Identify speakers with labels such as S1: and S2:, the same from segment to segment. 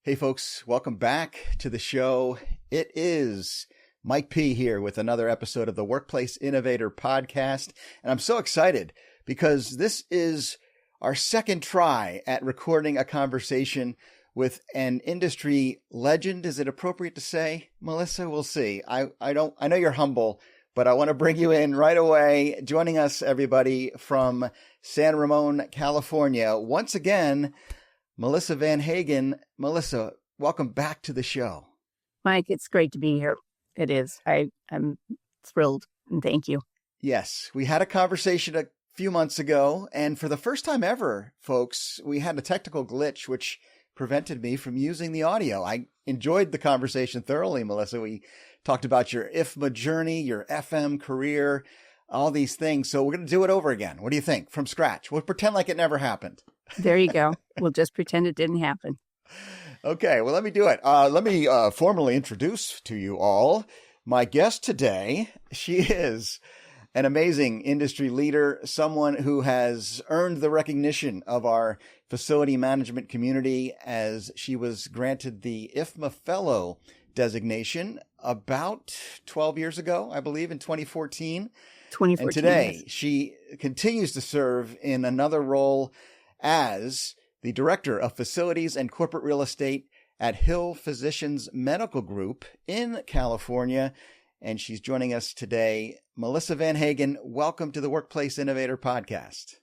S1: Hey folks, welcome back to the show. It is Mike P here with another episode of the Workplace Innovator podcast. And I'm so excited because this is our second try at recording a conversation with an industry legend. Is it appropriate to say, Melissa? We'll see. I know you're humble, but I want to bring you in right away. Joining us, everybody, from San Ramon, California. Once again, Melissa Van Hagan. Melissa, welcome back to the show.
S2: Mike, it's great to be here. It is. I'm thrilled, and thank you.
S1: Yes, we had a conversation a few months ago, and for the first time ever, folks, we had a technical glitch which prevented me from using the audio. I enjoyed the conversation thoroughly, Melissa. We talked about your IFMA journey, your FM career, all these things. So we're going to do it over again. What do you think? From scratch. We'll pretend like it never happened.
S2: There you go. We'll just pretend it didn't happen.
S1: Okay, well, let me do it. Let me formally introduce to you all my guest today. She is an amazing industry leader, someone who has earned the recognition of our facility management community as she was granted the IFMA Fellow designation about 12 years ago, I believe, in 2014. And today,
S2: yes.
S1: She continues to serve in another role as the Director of Facilities and Corporate Real Estate at Hill Physicians Medical Group in California. And she's joining us today. Melissa Van Hagan, welcome to the Workplace Innovator podcast.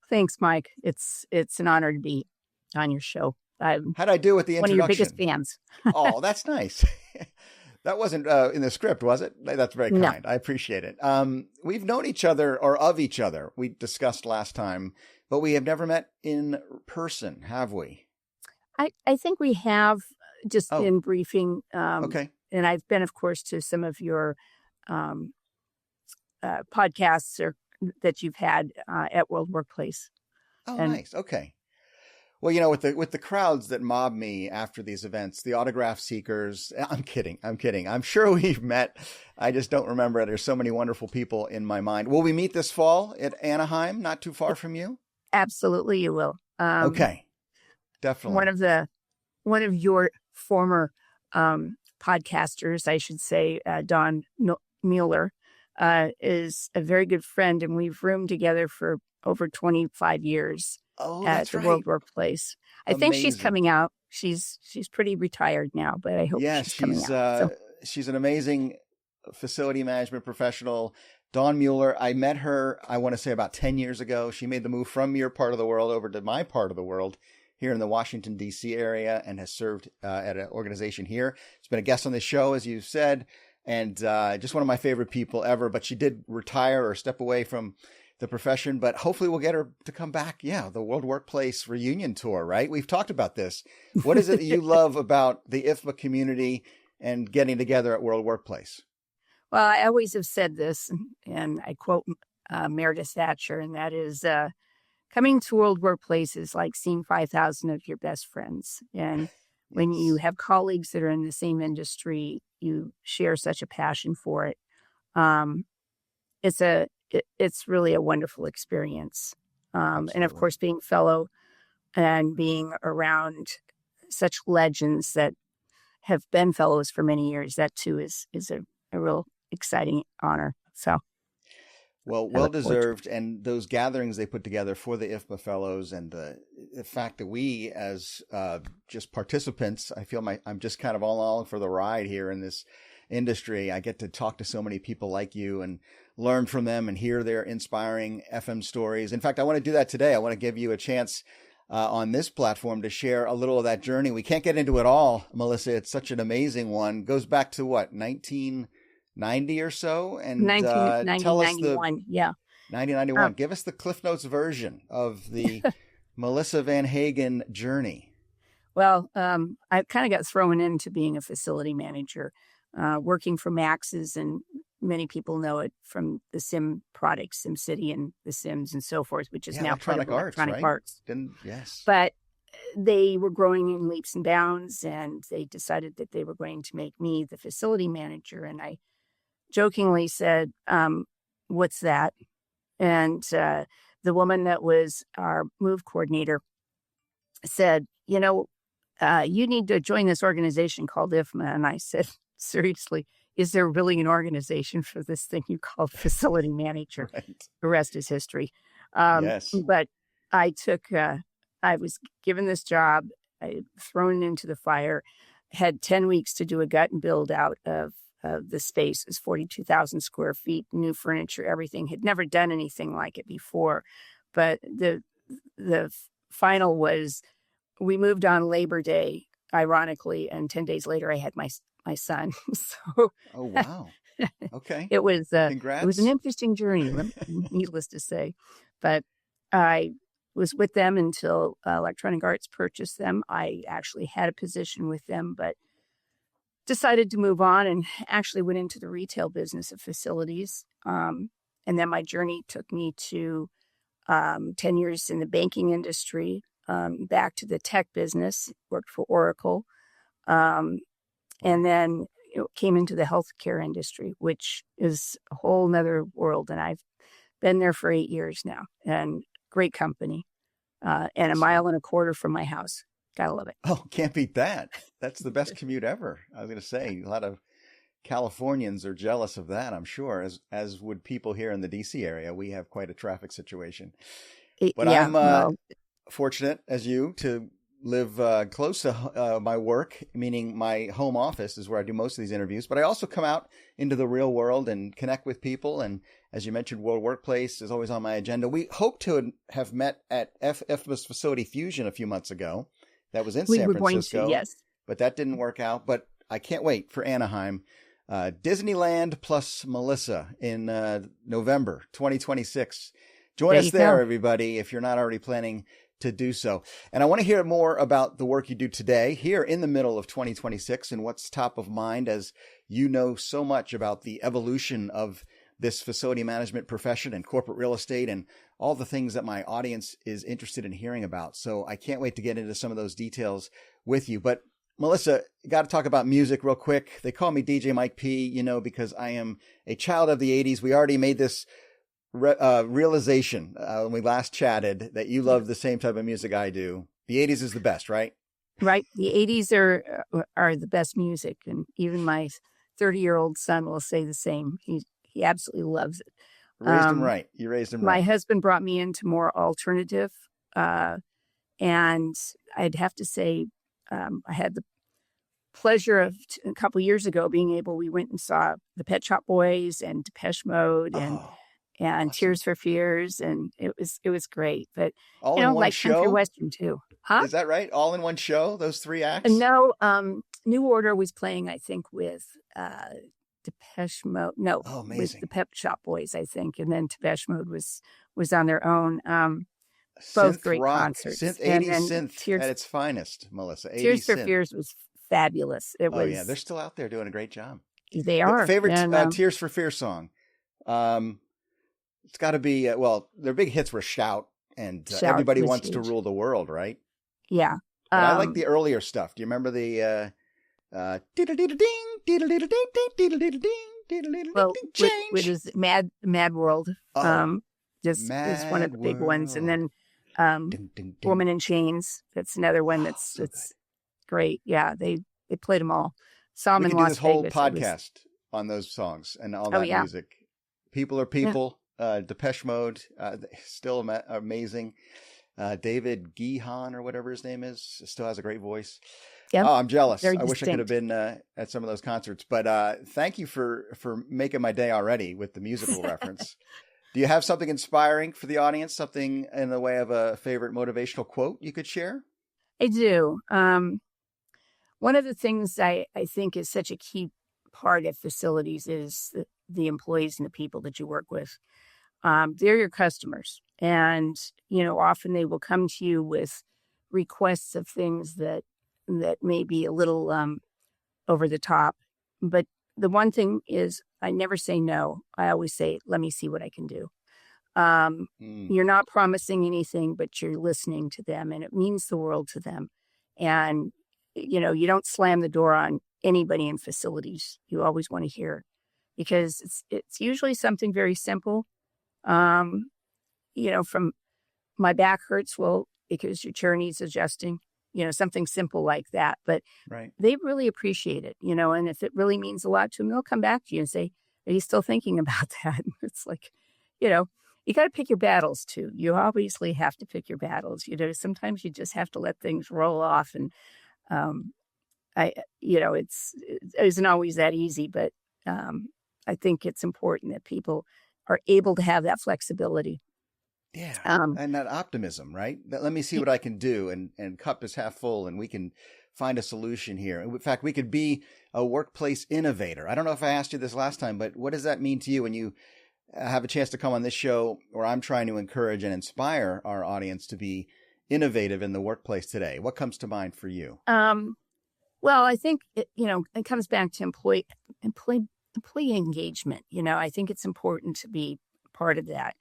S2: Thanks, Mike. It's an honor to be on your show.
S1: How'd I do with the introduction?
S2: One of your biggest fans.
S1: Oh, that's nice. That wasn't in the script, was it? That's very kind. No. I appreciate it. We've known each other or of each other. We discussed last time, but we have never met in person, have we?
S2: I think we have, just in briefing.
S1: Okay.
S2: And I've been, of course, to some of your podcasts that you've had at World Workplace.
S1: Oh, nice. Okay. Well, you know, with the crowds that mob me after these events, the autograph seekers, I'm kidding. I'm sure we've met. I just don't remember it. There's so many wonderful people in my mind. Will we meet this fall at Anaheim, not too far from you?
S2: Absolutely, you will.
S1: Okay. Definitely.
S2: One of your former podcasters, I should say, Don Mueller, is a very good friend, and we've roomed together for over 25 years.
S1: Oh,
S2: at
S1: that's
S2: the
S1: right.
S2: World Workplace. I think she's coming out. She's pretty retired now, but I hope she's coming out.
S1: She's an amazing facility management professional. Dawn Mueller, I met her, I want to say about 10 years ago. She made the move from your part of the world over to my part of the world here in the Washington, D.C. area, and has served at an organization here. She's been a guest on this show, as you said, and just one of my favorite people ever. But she did retire or step away from the profession, but hopefully we'll get her to come back. Yeah, the World Workplace reunion tour, right? We've talked about this. What is it that you love about the IFMA community and getting together at World Workplace?
S2: Well, I always have said this, and I quote Meredith Thatcher, and that is, coming to World Workplace is like seeing 5,000 of your best friends. And when you have colleagues that are in the same industry, you share such a passion for it. It's really a wonderful experience. And of course, being fellow and being around such legends that have been fellows for many years, that too is a real exciting honor. So,
S1: well deserved. And those gatherings they put together for the IFMA Fellows, and the fact that we as just participants, I feel I'm just kind of all along for the ride here in this industry. I get to talk to so many people like you and learn from them and hear their inspiring FM stories. In fact, I want to do that today. I want to give you a chance on this platform to share a little of that journey. We can't get into it all, Melissa. It's such an amazing one. Goes back to what, 1990 or so? And tell us
S2: 1991, yeah.
S1: 1991. Give us the Cliff Notes version of the Melissa Van Hagan journey.
S2: Well, I kind of got thrown into being a facility manager, working for Max's, and many people know it from the Sim products, SimCity and the Sims and so forth, which is now part of Electronic Arts.
S1: Yes.
S2: But they were growing in leaps and bounds, and they decided that they were going to make me the facility manager. And I jokingly said, what's that? And the woman that was our move coordinator said, you need to join this organization called IFMA. And I said, seriously, is there really an organization for this thing you call facility manager?
S1: Right.
S2: The rest is history.
S1: Yes.
S2: But I was given this job, thrown into the fire, had 10 weeks to do a gut and build out of the space. It was 42,000 square feet, new furniture, everything. Had never done anything like it before. But the final was, we moved on Labor Day, ironically, and 10 days later I had my son. So
S1: Oh, wow. Okay.
S2: it was
S1: Congrats.
S2: it was an interesting journey, needless to say. But I was with them until Electronic Arts purchased them. I actually had a position with them, but decided to move on and actually went into the retail business of facilities. And then my journey took me to 10 years in the banking industry, back to the tech business, worked for Oracle, and then came into the healthcare industry, which is a whole nother world. And I've been there for 8 years now, and great company, and a mile and a quarter from my house. Gotta love it.
S1: Oh, can't beat that. That's the best commute ever. I was going to say, a lot of Californians are jealous of that, I'm sure, as would people here in the DC area. We have quite a traffic situation. But
S2: Yeah,
S1: I'm fortunate, as you, to live close to my work, meaning my home office is where I do most of these interviews. But I also come out into the real world and connect with people. And as you mentioned, World Workplace is always on my agenda. We hope to have met at IFMA's Facility Fusion a few months ago. That was in San Francisco.
S2: Going to, yes.
S1: But that didn't work out. But I can't wait for Anaheim. Disneyland plus Melissa in November 2026. Join us there, everybody, if you're not already planning to do so. And I want to hear more about the work you do today here in the middle of 2026 and what's top of mind, as you know so much about the evolution of this facility management profession and corporate real estate and all the things that my audience is interested in hearing about. So I can't wait to get into some of those details with you. But Melissa, got to talk about music real quick. They call me DJ Mike P, because I am a child of the 80s. We already made this realization when we last chatted that you love the same type of music I do. The 80s is the best, right?
S2: Right. The 80s are the best music. And even my 30-year-old son will say the same. He absolutely loves it.
S1: Raised him right. You raised him right.
S2: My husband brought me into more alternative. And I'd have to say, I had the pleasure of a couple years ago we went and saw the Pet Shop Boys and Depeche Mode and
S1: awesome.
S2: Tears for Fears, and it was great. But
S1: all in one
S2: like
S1: show?
S2: country western too, huh?
S1: Is that right? All in one show? Those 3 acts?
S2: No, New Order was playing, I think, with Depeche Mode. No, with the Pet Shop Boys, I think, and then Depeche Mode was on their own. Both great
S1: rock,
S2: concerts.
S1: Synth 80s synth at its finest, Melissa.
S2: Tears for Fears was fabulous. It was.
S1: Oh yeah, they're still out there doing a great job.
S2: They are.
S1: Favorite Tears for Fears song? It's got to be their big hits were "Shout" and "Everybody Wants to Rule the World," right?
S2: Yeah.
S1: But I like the earlier stuff. Do you remember the
S2: which is Mad World? Just is one of the big ones, and then Woman in Chains. That's another one that's great. Yeah, they played them all. Saw them in Las Vegas. We could do this whole podcast
S1: on those songs and all that music. People are people. Depeche Mode, still amazing. David Gehan or whatever his name is, still has a great voice. Yep. Oh, I'm jealous. I wish I could have been at some of those concerts. But thank you for making my day already with the musical reference. Do you have something inspiring for the audience, something in the way of a favorite motivational quote you could share?
S2: I do. One of the things I think is such a key part of facilities is the employees and the people that you work with. They're your customers. And, often they will come to you with requests of things that may be a little over the top. But the one thing is I never say no. I always say, let me see what I can do. You're not promising anything, but you're listening to them, and it means the world to them. And, you don't slam the door on anybody in facilities. You always want to hear, because it's usually something very simple. From my back hurts, well, because your chair needs adjusting. something simple like that. But
S1: Right.
S2: they really appreciate it, and if it really means a lot to them, they'll come back to you and say, are you still thinking about that? It's like, you got to pick your battles too. You obviously have to pick your battles. Sometimes you just have to let things roll off. And it isn't always that easy, but I think it's important that people are able to have that flexibility.
S1: Yeah.
S2: Um,
S1: And that optimism, right? Let me see what I can do. And cup is half full and we can find a solution here. In fact, we could be a workplace innovator. I don't know if I asked you this last time, but what does that mean to you when you have a chance to come on this show where I'm trying to encourage and inspire our audience to be innovative in the workplace today? What comes to mind for you?
S2: Well, I think it comes back to employee engagement. I think it's important to be part of that.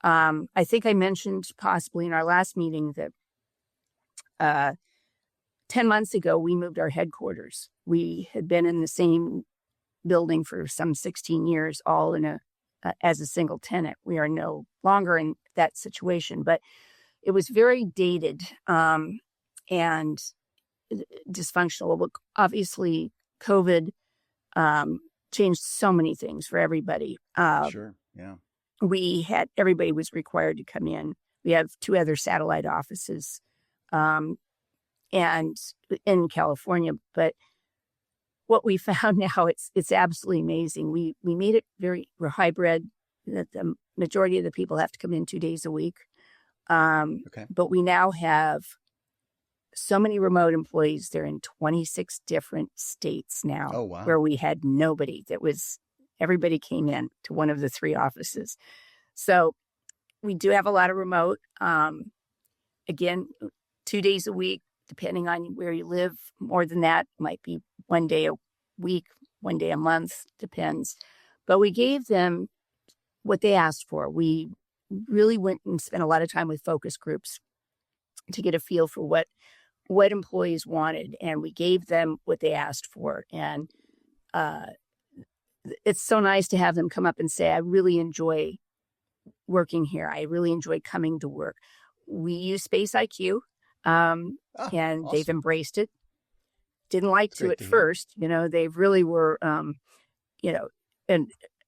S2: I think I mentioned possibly in our last meeting that 10 months ago, we moved our headquarters. We had been in the same building for some 16 years, all as a single tenant. We are no longer in that situation, but it was very dated and dysfunctional. Well, obviously, COVID changed so many things for everybody.
S1: Sure. Yeah.
S2: Everybody was required to come in. We have 2 other satellite offices and in California. But what we found now, it's absolutely amazing. We made it we're hybrid, that the majority of the people have to come in 2 days a week.
S1: Okay.
S2: But we now have so many remote employees. They're in 26 different states now.
S1: Oh, wow.
S2: Where we had nobody. Everybody came in to one of the 3 offices. So we do have a lot of remote. Again, 2 days a week, depending on where you live. More than that, might be 1 day a week, 1 day a month, depends. But we gave them what they asked for. We really went and spent a lot of time with focus groups to get a feel for what employees wanted, and we gave them what they asked for. And it's so nice to have them come up and say, I really enjoy working here. I really enjoy coming to work. We use Space IQ, and
S1: awesome.
S2: They've embraced it. Didn't like to at
S1: hear.
S2: first. They really were, and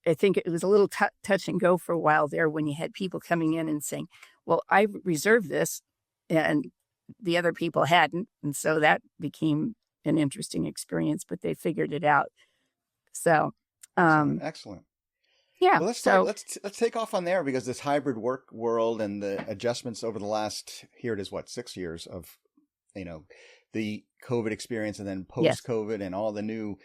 S2: I think it was a little touch and go for a while there when you had people coming in and saying, well, I reserved this, and the other people hadn't. And so that became an interesting experience, but they figured it out. So,
S1: excellent.
S2: Yeah.
S1: Well, let's take off on there, because this hybrid work world and the adjustments over the last, here it is, 6 years of, the COVID experience, and then post-COVID and all the new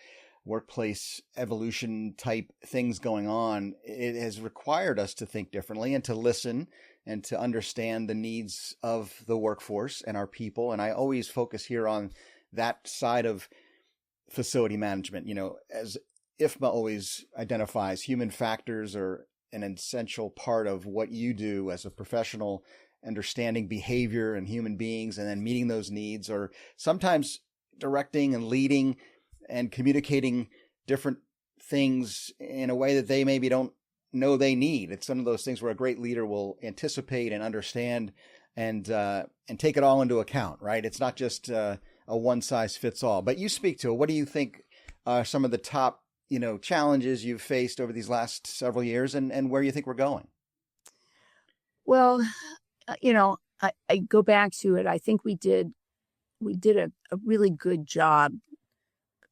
S1: workplace evolution type things going on. It has required us to think differently and to listen and to understand the needs of the workforce and our people. And I always focus here on that side of facility management. As IFMA always identifies, human factors are an essential part of what you do as a professional, understanding behavior and human beings, and then meeting those needs, or sometimes directing and leading and communicating different things in a way that they maybe don't know they need. It's one of those things where a great leader will anticipate and understand and take it all into account, right? It's not just a one size fits all. But you speak to it. What do you think are some of the top challenges you've faced over these last several years, and where you think we're going?
S2: Well, I go back to it. I think we did a really good job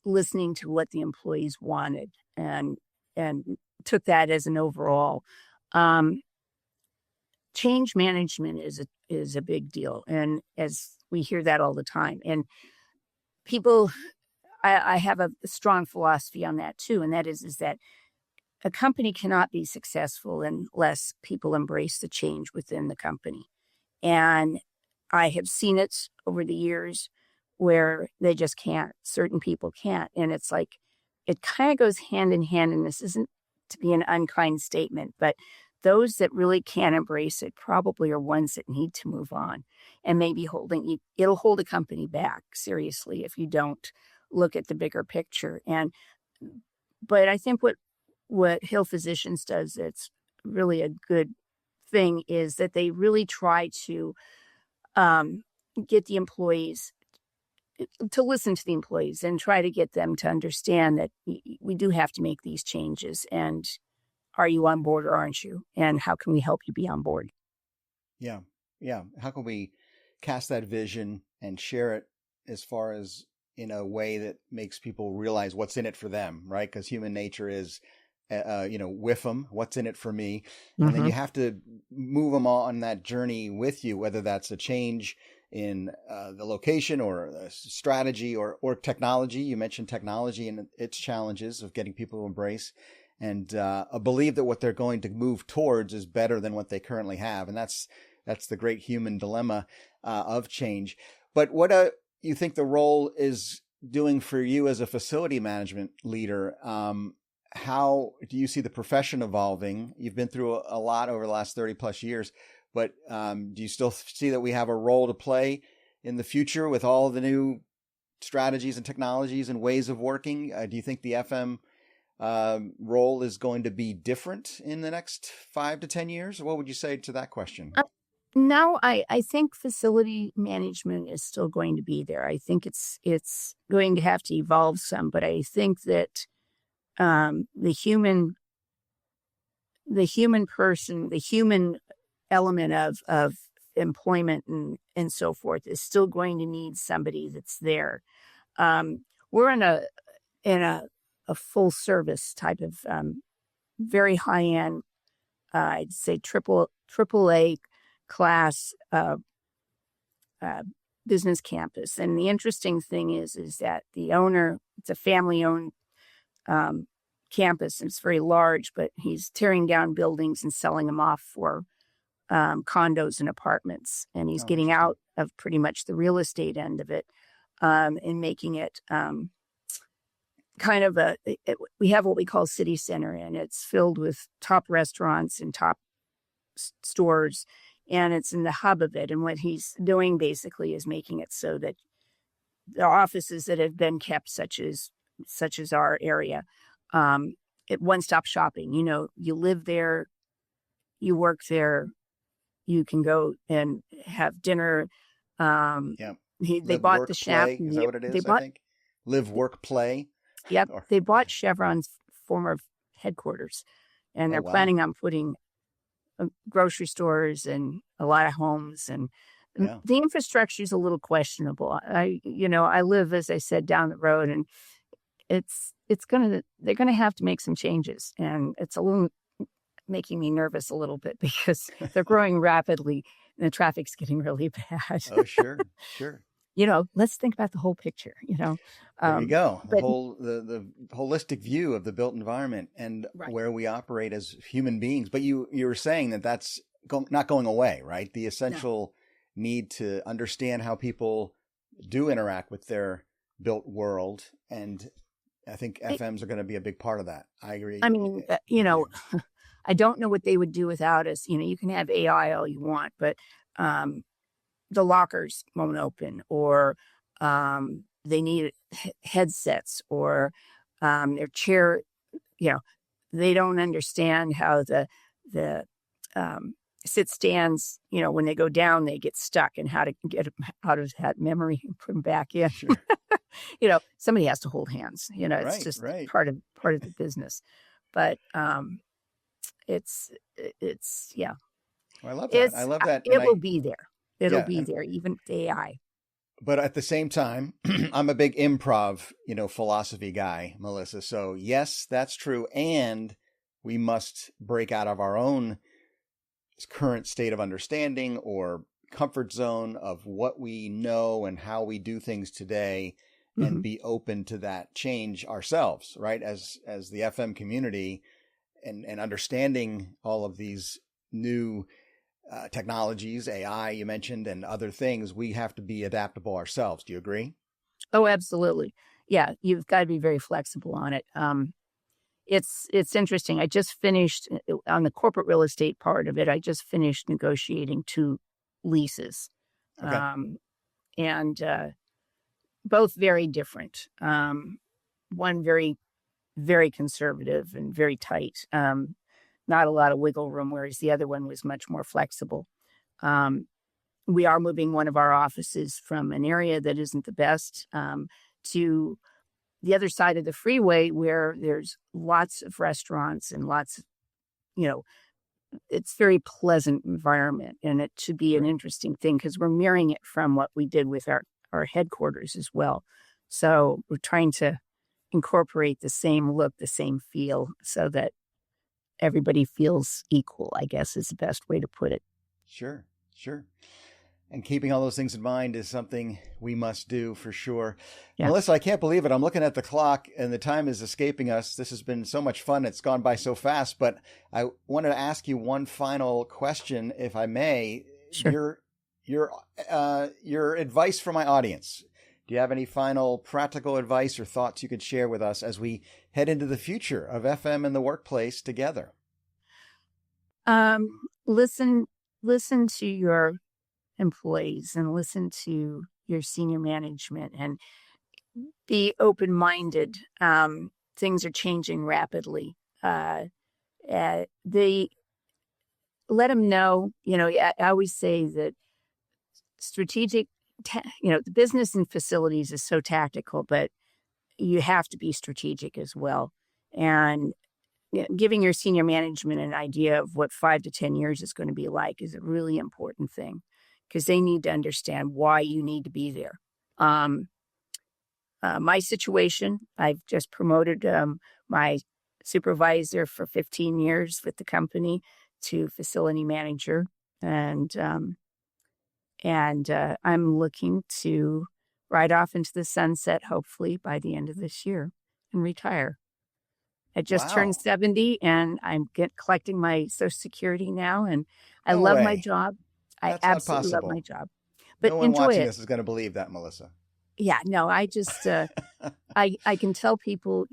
S2: listening to what the employees wanted and took that as an overall. Change management is a big deal, and as we hear that all the time, and people, I have a strong philosophy on that too, and that is that a company cannot be successful unless people embrace the change within the company. And I have seen it over the years where they just can't. Certain people can't. And it's like, it kind of goes hand in hand. And this isn't to be an unkind statement, but those that really can't embrace it probably are ones that need to move on, and maybe it'll hold a company back, seriously, if you don't look at the bigger picture. But I think what Hill Physicians does that's really a good thing is that they really try to get the employees to listen to the employees and try to get them to understand that we do have to make these changes. And are you on board or aren't you? And how can we help you be on board?
S1: Yeah. Yeah. How can we cast that vision and share it as far as in a way that makes people realize what's in it for them, right? Because human nature is, whiff them, what's in it for me? And then you have to move them on that journey with you, whether that's a change in the location or a strategy or technology. You mentioned technology and its challenges of getting people to embrace and believe that what they're going to move towards is better than what they currently have. And that's the great human dilemma of change. But what you think the role is doing for you as a facility management leader? How do you see the profession evolving? You've been through a lot over the last 30 plus years, but do you still see that we have a role to play in the future with all the new strategies and technologies and ways of working? Do you think the FM role is going to be different in the next 5 to 10 years? What would you say to that question?
S2: No, I think facility management is still going to be there. I think it's going to have to evolve some, but I think that the human person, the human element of employment and so forth is still going to need somebody that's there. We're in a full service type of very high end, I'd say triple A class business campus. And the interesting thing is that the owner, it's a family owned campus, and it's very large, but he's tearing down buildings and selling them off for condos and apartments. And he's getting out of pretty much the real estate end of it and making it kind of we have what we call city center, and it's filled with top restaurants and top stores, and it's in the hub of it. And what he's doing basically is making it so that the offices that have been kept, such as our area, one-stop shopping. You live there, you work there, you can go and have dinner. They bought
S1: work,
S2: the Chef.
S1: Is that what it is? I think live, work, play.
S2: Yep, they bought Chevron's former headquarters, and they're planning on putting grocery stores and a lot of homes, and the infrastructure is a little questionable. I live, as I said, down the road, and they're gonna have to make some changes, and it's a little making me nervous a little bit because they're growing rapidly and the traffic's getting really bad.
S1: Oh, sure.
S2: Let's think about the whole picture.
S1: There you go. The holistic view of the built environment and where we operate as human beings. But you were saying that's not going away, right? The essential need to understand how people do interact with their built world. And I think FMs are going to be a big part of that. I agree.
S2: I mean, I don't know what they would do without us. You can have AI all you want, but the lockers won't open, or they need headsets, or their chair. They don't understand how the sit stands. When they go down, they get stuck, and how to get them out of that memory and put them back in.
S1: Sure.
S2: Somebody has to hold hands. It's just part of the business. But it's
S1: Well, I love that. I love that.
S2: It will be there. It'll be there, even AI.
S1: But at the same time, I'm a big improv, philosophy guy, Melissa. So yes, that's true. And we must break out of our own current state of understanding or comfort zone of what we know and how we do things today, and be open to that change ourselves, right? As the FM community, and understanding all of these new technologies, AI you mentioned, and other things, we have to be adaptable ourselves. Do you agree?
S2: Oh, absolutely. Yeah, you've got to be very flexible on it. It's interesting. I just finished on the corporate real estate part of it. I just finished negotiating 2 leases, and both very different. One very, very conservative and very tight. Not a lot of wiggle room, whereas the other one was much more flexible. we are moving one of our offices from an area that isn't the best to the other side of the freeway where there's lots of restaurants and lots of, it's very pleasant environment, and it should be an interesting thing because we're mirroring it from what we did with our headquarters as well. So we're trying to incorporate the same look, the same feel, so that everybody feels equal, I guess is the best way to put it.
S1: Sure. And keeping all those things in mind is something we must do for sure. Yeah. Melissa, I can't believe it. I'm looking at the clock and the time is escaping us. This has been so much fun. It's gone by so fast, but I wanted to ask you one final question, if I may.
S2: Sure.
S1: Your advice for my audience. Do you have any final practical advice or thoughts you could share with us as we head into the future of FM in the workplace together?
S2: Listen to your employees and listen to your senior management and be open-minded. Things are changing rapidly. They let them know, I always say that strategic, the business and facilities is so tactical, but you have to be strategic as well. And giving your senior management an idea of what 5 to 10 years is going to be like is a really important thing, because they need to understand why you need to be there. My situation, I've just promoted my supervisor for 15 years with the company to facility manager. And I'm looking to ride off into the sunset, hopefully by the end of this year, and retire. I just turned 70 and I'm collecting my Social Security now, and I love my job.
S1: That's
S2: I absolutely love my job. But
S1: no one watching this is going to believe that, Melissa.
S2: Yeah, no, I just, I can tell people,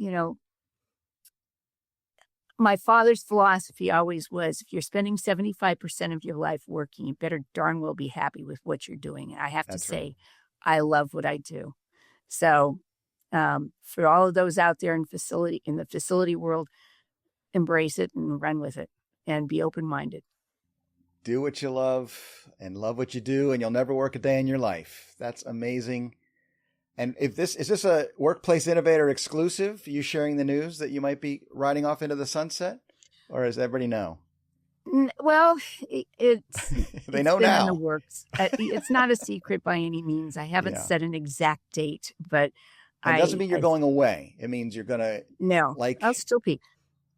S2: my father's philosophy always was, if you're spending 75% of your life working, you better darn well be happy with what you're doing. And I have to say, I love what I do. So for all of those out there in the facility world, embrace it and run with it and be open-minded.
S1: Do what you love and love what you do, and you'll never work a day in your life. That's amazing. And is this a Workplace Innovator exclusive? You sharing the news that you might be riding off into the sunset, or does everybody know?
S2: Well, it's
S1: they know now.
S2: In the works. It's not a secret by any means. I haven't set an exact date, but
S1: it doesn't mean you're going away. It means you're going to
S2: I'll still be.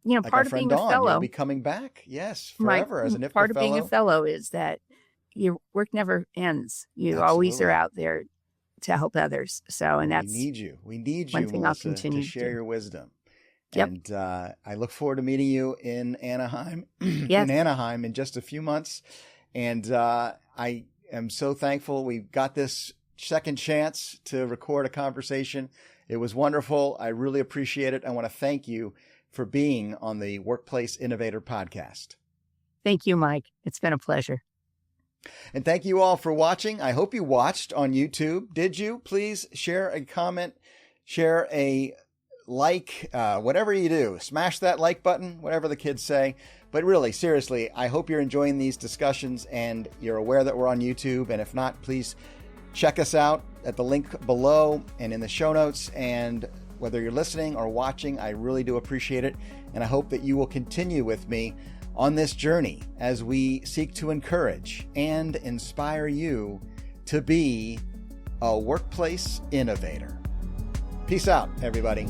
S1: Like
S2: part of being a fellow,
S1: you'll be coming back. Yes, forever as an IFMA
S2: part of
S1: fellow.
S2: Being a fellow is that your work never ends. You always are out there to help others. So, and that's
S1: we need you. We need
S2: one
S1: you,
S2: thing
S1: Melissa,
S2: I'll continue
S1: to share your wisdom.
S2: Yep.
S1: And I look forward to meeting you in Anaheim.
S2: Yes.
S1: In Anaheim in just a few months. And I am so thankful we got this second chance to record a conversation. It was wonderful. I really appreciate it. I want to thank you for being on the Workplace Innovator podcast.
S2: Thank you, Mike. It's been a pleasure.
S1: And thank you all for watching. I hope you watched on YouTube. Did you? Please share a comment, share a like, whatever you do. Smash that like button, whatever the kids say. But really, seriously, I hope you're enjoying these discussions and you're aware that we're on YouTube. And if not, please check us out at the link below and in the show notes. And whether you're listening or watching, I really do appreciate it. And I hope that you will continue with me on this journey as we seek to encourage and inspire you to be a workplace innovator. Peace out, everybody.